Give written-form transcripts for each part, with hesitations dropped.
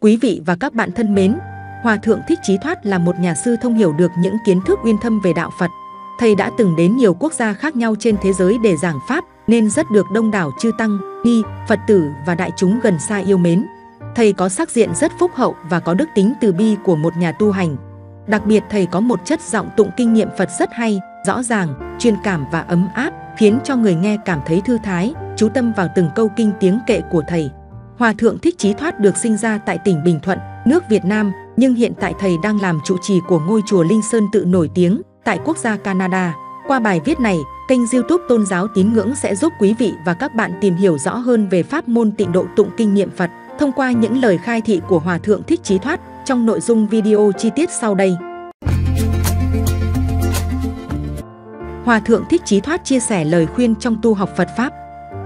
Quý vị và các bạn thân mến, Hòa Thượng Thích Chí Thoát là một nhà sư thông hiểu được những kiến thức uyên thâm về đạo Phật. Thầy đã từng đến nhiều quốc gia khác nhau trên thế giới để giảng Pháp, nên rất được đông đảo chư tăng, ni, Phật tử và đại chúng gần xa yêu mến. Thầy có sắc diện rất phúc hậu và có đức tính từ bi của một nhà tu hành. Đặc biệt thầy có một chất giọng tụng kinh niệm Phật rất hay, rõ ràng, truyền cảm và ấm áp, khiến cho người nghe cảm thấy thư thái, chú tâm vào từng câu kinh tiếng kệ của thầy. Hòa Thượng Thích Chí Thoát được sinh ra tại tỉnh Bình Thuận, nước Việt Nam, nhưng hiện tại thầy đang làm trụ trì của ngôi chùa Linh Sơn Tự nổi tiếng tại quốc gia Canada. Qua bài viết này, kênh YouTube Tôn giáo tín ngưỡng sẽ giúp quý vị và các bạn tìm hiểu rõ hơn về pháp môn tịnh độ tụng kinh niệm Phật thông qua những lời khai thị của Hòa Thượng Thích Chí Thoát trong nội dung video chi tiết sau đây. Hòa Thượng Thích Chí Thoát chia sẻ lời khuyên trong tu học Phật Pháp.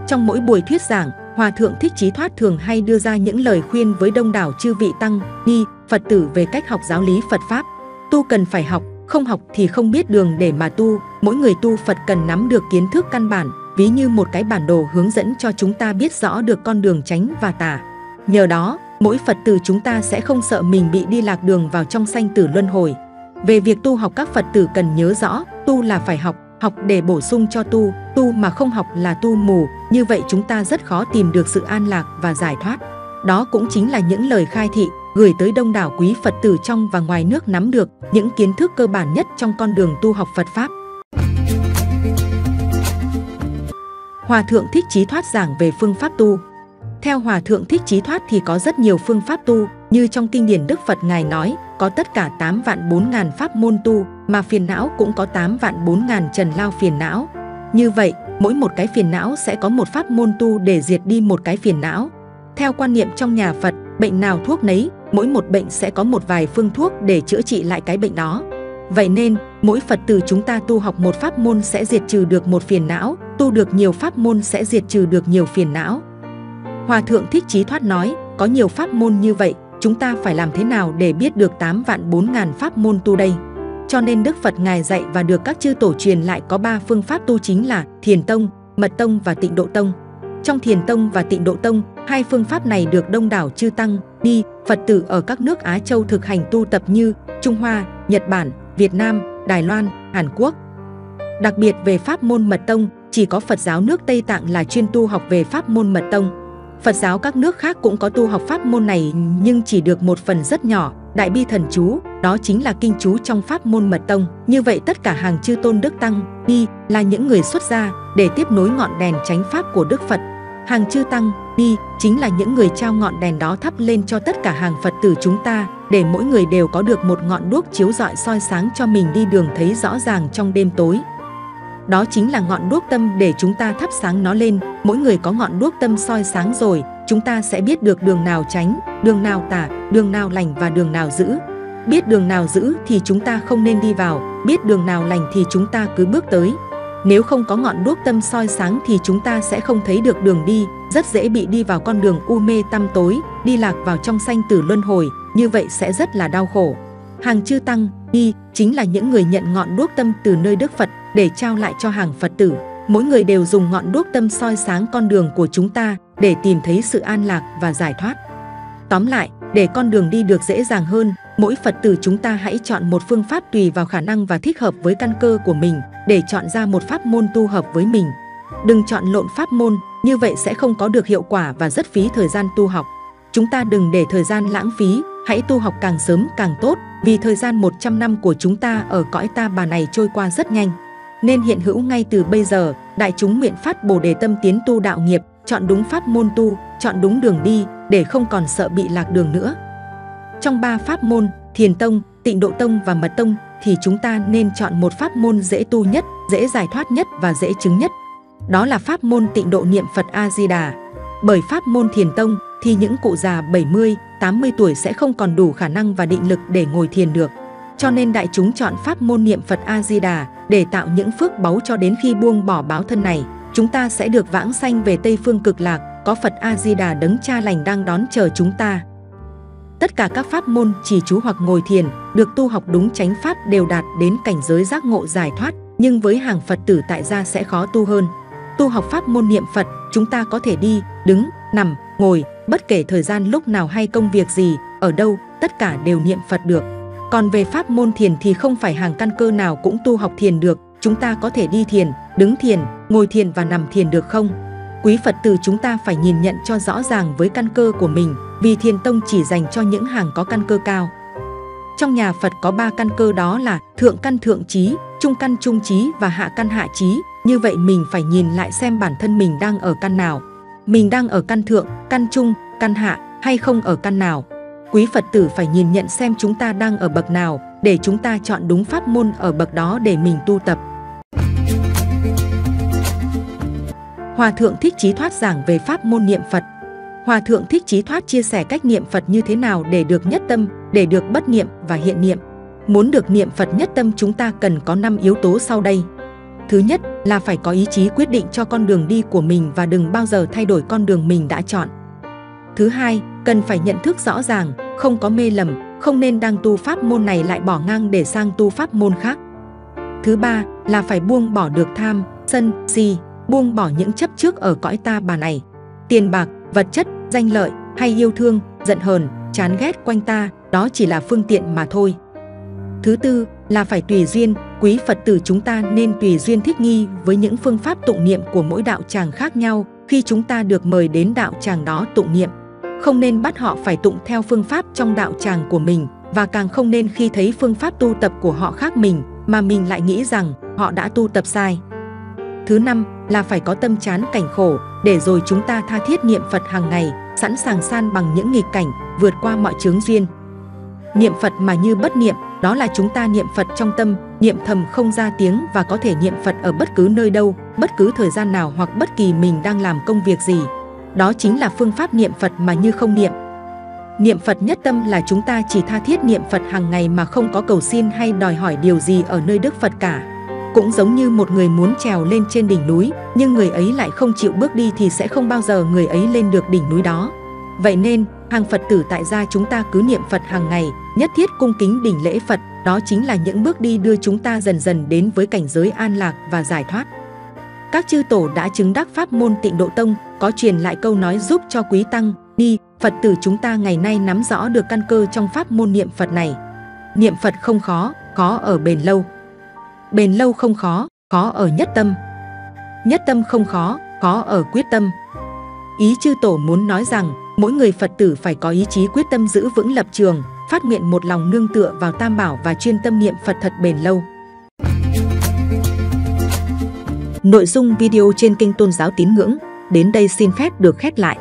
Trong mỗi buổi thuyết giảng, Hòa Thượng Thích Chí Thoát thường hay đưa ra những lời khuyên với đông đảo chư vị tăng, ni, Phật tử về cách học giáo lý Phật Pháp. Tu cần phải học, không học thì không biết đường để mà tu. Mỗi người tu Phật cần nắm được kiến thức căn bản, ví như một cái bản đồ hướng dẫn cho chúng ta biết rõ được con đường chánh và tà. Nhờ đó, mỗi Phật tử chúng ta sẽ không sợ mình bị đi lạc đường vào trong sanh tử luân hồi. Về việc tu học, các Phật tử cần nhớ rõ, tu là phải học, học để bổ sung cho tu, tu mà không học là tu mù, như vậy chúng ta rất khó tìm được sự an lạc và giải thoát. Đó cũng chính là những lời khai thị, gửi tới đông đảo quý Phật tử trong và ngoài nước nắm được những kiến thức cơ bản nhất trong con đường tu học Phật Pháp. Hòa Thượng Thích Chí Thoát giảng về phương pháp tu. Theo Hòa Thượng Thích Chí Thoát thì có rất nhiều phương pháp tu, như trong kinh điển Đức Phật Ngài nói, có tất cả 8.400.000 pháp môn tu, mà phiền não cũng có 8.400.000 trần lao phiền não. Như vậy, mỗi một cái phiền não sẽ có một pháp môn tu để diệt đi một cái phiền não. Theo quan niệm trong nhà Phật, bệnh nào thuốc nấy, mỗi một bệnh sẽ có một vài phương thuốc để chữa trị lại cái bệnh đó. Vậy nên, mỗi Phật tử chúng ta tu học một pháp môn sẽ diệt trừ được một phiền não, tu được nhiều pháp môn sẽ diệt trừ được nhiều phiền não. Hòa Thượng Thích Chí Thoát nói, có nhiều pháp môn như vậy, chúng ta phải làm thế nào để biết được 8.400.000 pháp môn tu đây? Cho nên Đức Phật Ngài dạy và được các chư tổ truyền lại có 3 phương pháp tu chính là Thiền Tông, Mật Tông và Tịnh Độ Tông. Trong Thiền Tông và Tịnh Độ Tông, hai phương pháp này được đông đảo chư tăng, ni, Phật tử ở các nước Á Châu thực hành tu tập như Trung Hoa, Nhật Bản, Việt Nam, Đài Loan, Hàn Quốc. Đặc biệt về pháp môn Mật Tông, chỉ có Phật giáo nước Tây Tạng là chuyên tu học về pháp môn Mật Tông. Phật giáo các nước khác cũng có tu học pháp môn này nhưng chỉ được một phần rất nhỏ, Đại Bi Thần Chú, đó chính là kinh chú trong pháp môn Mật Tông. Như vậy tất cả hàng chư tôn đức tăng, ni là những người xuất gia để tiếp nối ngọn đèn chánh pháp của Đức Phật. Hàng chư tăng, ni chính là những người trao ngọn đèn đó thắp lên cho tất cả hàng Phật tử chúng ta, để mỗi người đều có được một ngọn đuốc chiếu rọi soi sáng cho mình đi đường thấy rõ ràng trong đêm tối. Đó chính là ngọn đuốc tâm để chúng ta thắp sáng nó lên. Mỗi người có ngọn đuốc tâm soi sáng rồi, chúng ta sẽ biết được đường nào tránh, đường nào tà, đường nào lành và đường nào dữ. Biết đường nào dữ thì chúng ta không nên đi vào, biết đường nào lành thì chúng ta cứ bước tới. Nếu không có ngọn đuốc tâm soi sáng thì chúng ta sẽ không thấy được đường đi, rất dễ bị đi vào con đường u mê tăm tối, đi lạc vào trong sanh tử luân hồi, như vậy sẽ rất là đau khổ. Hàng chư tăng, ni chính là những người nhận ngọn đuốc tâm từ nơi Đức Phật để trao lại cho hàng Phật tử. Mỗi người đều dùng ngọn đuốc tâm soi sáng con đường của chúng ta để tìm thấy sự an lạc và giải thoát. Tóm lại, để con đường đi được dễ dàng hơn, mỗi Phật tử chúng ta hãy chọn một phương pháp tùy vào khả năng và thích hợp với căn cơ của mình để chọn ra một pháp môn tu hợp với mình. Đừng chọn lộn pháp môn, như vậy sẽ không có được hiệu quả và rất phí thời gian tu học. Chúng ta đừng để thời gian lãng phí, hãy tu học càng sớm càng tốt, vì thời gian 100 năm của chúng ta ở cõi ta bà này trôi qua rất nhanh. Nên hiện hữu ngay từ bây giờ, đại chúng nguyện phát Bồ Đề tâm tiến tu đạo nghiệp, chọn đúng pháp môn tu, chọn đúng đường đi để không còn sợ bị lạc đường nữa. Trong 3 pháp môn, Thiền Tông, Tịnh Độ Tông và Mật Tông thì chúng ta nên chọn một pháp môn dễ tu nhất, dễ giải thoát nhất và dễ chứng nhất. Đó là pháp môn tịnh độ niệm Phật A-di-đà. Bởi pháp môn Thiền Tông thì những cụ già 70, 80 tuổi sẽ không còn đủ khả năng và định lực để ngồi thiền được. Cho nên đại chúng chọn pháp môn niệm Phật A-di-đà để tạo những phước báu cho đến khi buông bỏ báo thân này, chúng ta sẽ được vãng sanh về Tây Phương Cực Lạc, có Phật A-di-đà đấng cha lành đang đón chờ chúng ta. Tất cả các pháp môn trì chú hoặc ngồi thiền được tu học đúng chánh pháp đều đạt đến cảnh giới giác ngộ giải thoát, nhưng với hàng Phật tử tại gia sẽ khó tu hơn. Tu học pháp môn niệm Phật, chúng ta có thể đi, đứng, nằm, ngồi, bất kể thời gian lúc nào hay công việc gì, ở đâu, tất cả đều niệm Phật được. Còn về pháp môn thiền thì không phải hàng căn cơ nào cũng tu học thiền được, chúng ta có thể đi thiền, đứng thiền, ngồi thiền và nằm thiền được không? Quý Phật tử chúng ta phải nhìn nhận cho rõ ràng với căn cơ của mình, vì Thiền Tông chỉ dành cho những hàng có căn cơ cao. Trong nhà Phật có 3 căn cơ, đó là thượng căn thượng trí, trung căn trung trí và hạ căn hạ trí. Như vậy mình phải nhìn lại xem bản thân mình đang ở căn nào. Mình đang ở căn thượng, căn trung, căn hạ hay không ở căn nào? Quý Phật tử phải nhìn nhận xem chúng ta đang ở bậc nào để chúng ta chọn đúng pháp môn ở bậc đó để mình tu tập. Hòa Thượng Thích Chí Thoát giảng về pháp môn niệm Phật. Hòa Thượng Thích Chí Thoát chia sẻ cách niệm Phật như thế nào để được nhất tâm, để được bất niệm và hiện niệm. Muốn được niệm Phật nhất tâm chúng ta cần có 5 yếu tố sau đây. Thứ nhất là phải có ý chí quyết định cho con đường đi của mình và đừng bao giờ thay đổi con đường mình đã chọn. Thứ hai, cần phải nhận thức rõ ràng, không có mê lầm, không nên đang tu pháp môn này lại bỏ ngang để sang tu pháp môn khác. Thứ ba là phải buông bỏ được tham, sân, si, buông bỏ những chấp trước ở cõi ta bà này. Tiền bạc, vật chất, danh lợi hay yêu thương, giận hờn, chán ghét quanh ta, đó chỉ là phương tiện mà thôi. Thứ tư là phải tùy duyên, quý Phật tử chúng ta nên tùy duyên thích nghi với những phương pháp tụng niệm của mỗi đạo tràng khác nhau khi chúng ta được mời đến đạo tràng đó tụng niệm. Không nên bắt họ phải tụng theo phương pháp trong đạo tràng của mình và càng không nên khi thấy phương pháp tu tập của họ khác mình mà mình lại nghĩ rằng họ đã tu tập sai. Thứ năm là phải có tâm chán cảnh khổ để rồi chúng ta tha thiết niệm Phật hàng ngày, sẵn sàng san bằng những nghịch cảnh, vượt qua mọi chướng duyên. Niệm Phật mà như bất niệm, đó là chúng ta niệm Phật trong tâm, niệm thầm không ra tiếng và có thể niệm Phật ở bất cứ nơi đâu, bất cứ thời gian nào hoặc bất kỳ mình đang làm công việc gì. Đó chính là phương pháp niệm Phật mà như không niệm. Niệm Phật nhất tâm là chúng ta chỉ tha thiết niệm Phật hàng ngày mà không có cầu xin hay đòi hỏi điều gì ở nơi Đức Phật cả. Cũng giống như một người muốn trèo lên trên đỉnh núi, nhưng người ấy lại không chịu bước đi thì sẽ không bao giờ người ấy lên được đỉnh núi đó. Vậy nên, hàng Phật tử tại gia chúng ta cứ niệm Phật hàng ngày, nhất thiết cung kính đảnh lễ Phật, đó chính là những bước đi đưa chúng ta dần dần đến với cảnh giới an lạc và giải thoát. Các chư tổ đã chứng đắc pháp môn Tịnh Độ Tông, có truyền lại câu nói giúp cho quý tăng, ni, Phật tử chúng ta ngày nay nắm rõ được căn cơ trong pháp môn niệm Phật này. Niệm Phật không khó, khó ở bền lâu. Bền lâu không khó, khó ở nhất tâm. Nhất tâm không khó, khó ở quyết tâm. Ý chư tổ muốn nói rằng, mỗi người Phật tử phải có ý chí quyết tâm giữ vững lập trường, phát nguyện một lòng nương tựa vào Tam Bảo và chuyên tâm niệm Phật thật bền lâu. Nội dung video trên kênh Tôn giáo Tín ngưỡng đến đây xin phép được khép lại.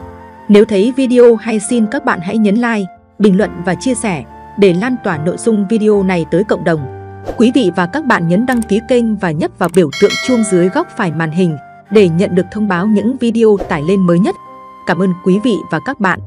Nếu thấy video hay xin các bạn hãy nhấn like, bình luận và chia sẻ để lan tỏa nội dung video này tới cộng đồng. Quý vị và các bạn nhấn đăng ký kênh và nhấp vào biểu tượng chuông dưới góc phải màn hình để nhận được thông báo những video tải lên mới nhất. Cảm ơn quý vị và các bạn.